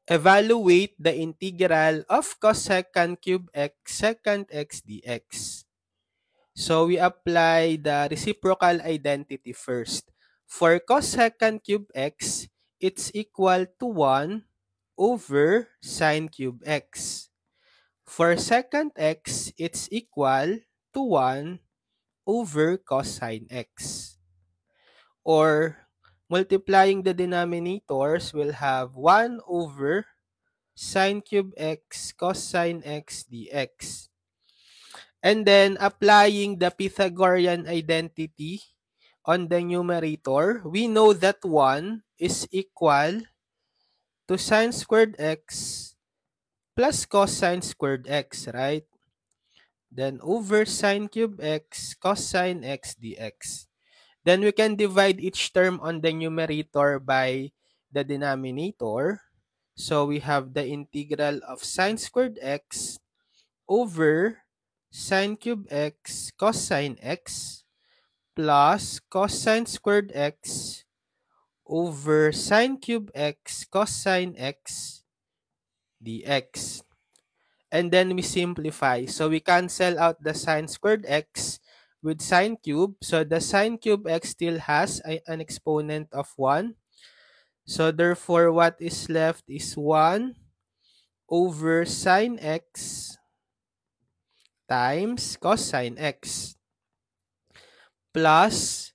Evaluate the integral of cosecant cube x secant x dx. So we apply the reciprocal identity first. For cosecant cube x, it's equal to 1 over sine cube x. For secant x, it's equal to 1 over cosine x. Or multiplying the denominators, we'll have 1 over sine cube x cosine x dx. And then applying the Pythagorean identity on the numerator, we know that 1 is equal to sine squared x plus cosine squared x, right? Then over sine cube x cosine x dx. Then we can divide each term on the numerator by the denominator. So we have the integral of sine squared x over sine cube x cosine x plus cosine squared x over sine cube x cosine x dx. And then we simplify. So we cancel out the sine squared x with sine cube. So the sine cube x still has an exponent of 1. So therefore, what is left is 1 over sine x times cosine x. Plus,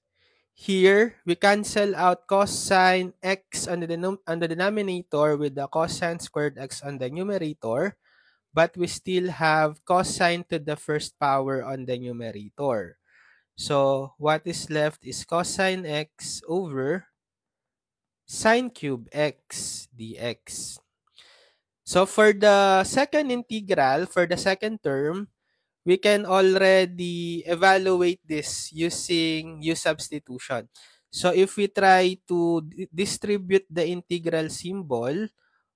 here, we cancel out cosine x on the denominator with the cosine squared x on the numerator. But we still have cosine to the first power on the numerator. So, what is left is cosine x over sine cube x dx. So, for the second integral, for the second term, we can already evaluate this using U substitution. So, if we try to distribute the integral symbol,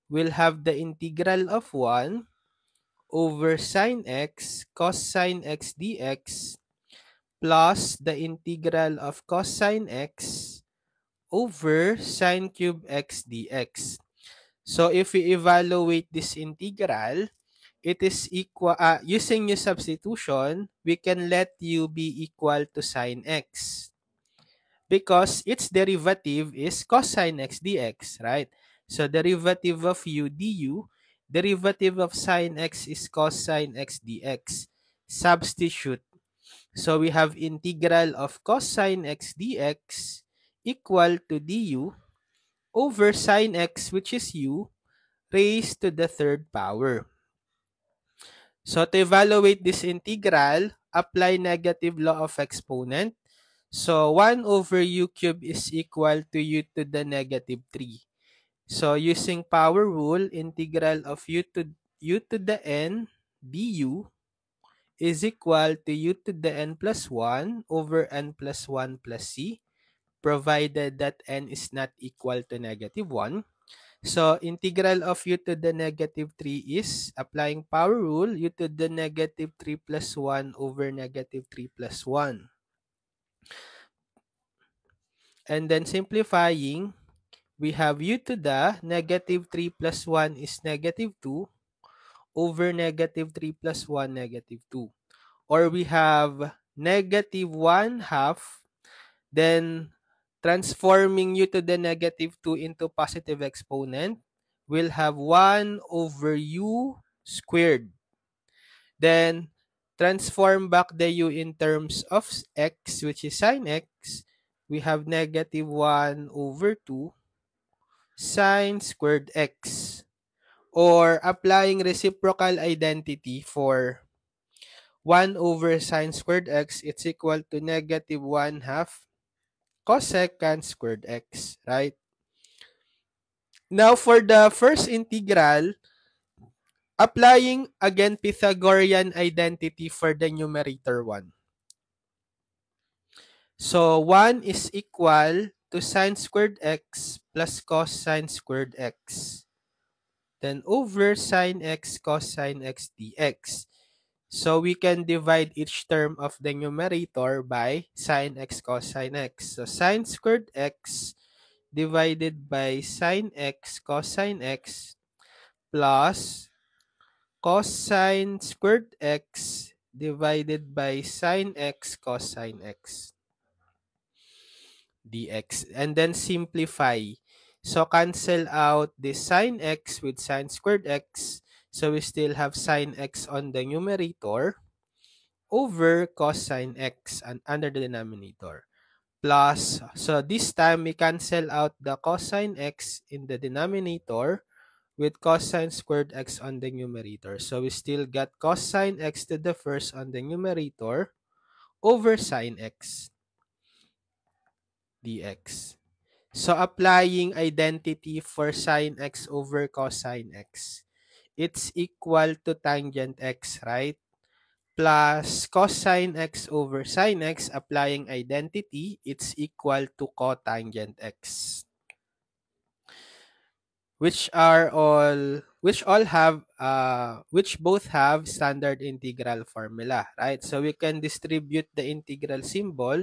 we'll have the integral of 1 over sine x cosine x dx plus the integral of cosine x over sine cube x dx. So if we evaluate this integral, it is equal, using U substitution, we can let u be equal to sine x because its derivative is cosine x dx, right? So derivative of u du, derivative of sine x is cosine x dx. Substitute. So we have integral of cosine x dx equal to du over sine x, which is u, raised to the third power. So to evaluate this integral, apply negative law of exponent. So 1 over u cubed is equal to u to the negative 3. So using power rule, integral of u to the n du is equal to u to the n plus 1 over n plus 1 plus c, provided that n is not equal to negative 1. So integral of u to the negative 3 is, applying power rule, u to the negative 3 plus 1 over negative 3 plus 1. And then simplifying, we have u to the negative 3 plus 1 is negative 2 over negative 3 plus 1 negative 2. Or we have negative 1 half, then transforming u to the negative 2 into positive exponent, we'll have 1 over u squared. Then transform back the u in terms of x, which is sine x, we have negative 1 over 2 sine squared x. Or applying reciprocal identity for 1 over sine squared x, it's equal to negative 1 half cosecant squared x, right? Now, for the first integral, applying again Pythagorean identity for the numerator 1. So, 1 is equal to sine squared x plus cosine squared x. Then over sine x cosine x dx. So we can divide each term of the numerator by sine x cosine x. So sine squared x divided by sine x cosine x plus cosine squared x divided by sine x cosine x dx. And then simplify. So cancel out this sine x with sine squared x. So we still have sine x on the numerator over cosine x and under the denominator. Plus, so this time we cancel out the cosine x in the denominator with cosine squared x on the numerator. So we still got cosine x to the first on the numerator over sine x dx. So applying identity for sine x over cosine x, it's equal to tangent x, right? Plus cosine x over sine x, applying identity, it's equal to cotangent x. Which both have standard integral formula, right? So we can distribute the integral symbol.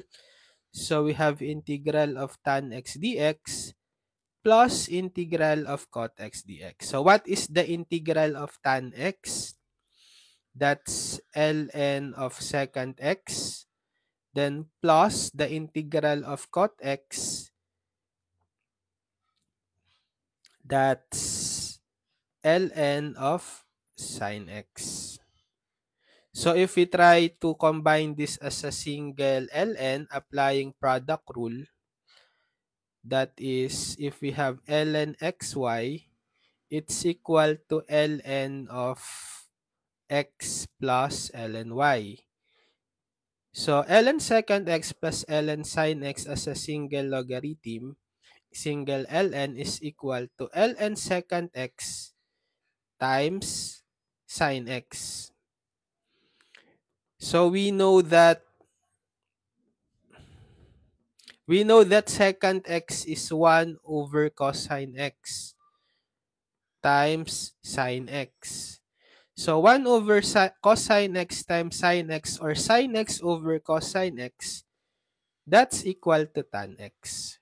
So we have integral of tan x dx plus integral of cot x dx. So what is the integral of tan x? That's ln of secant x. Then plus the integral of cot x. That's ln of sin x. So if we try to combine this as a single ln, applying product rule, that is, if we have ln xy, it's equal to ln of x plus ln y. So ln secant x plus ln sin x as a single logarithm, single ln is equal to ln secant x times sin x. So we know that secant x is 1 over cosine x times sin x. So 1 over cosine x times sin x, or sin x over cosine x, that's equal to tan x.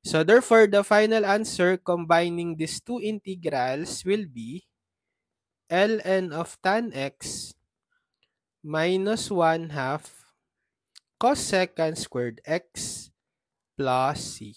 So therefore, the final answer combining these two integrals will be ln of tan x minus 1/2 cos secant squared x plus c.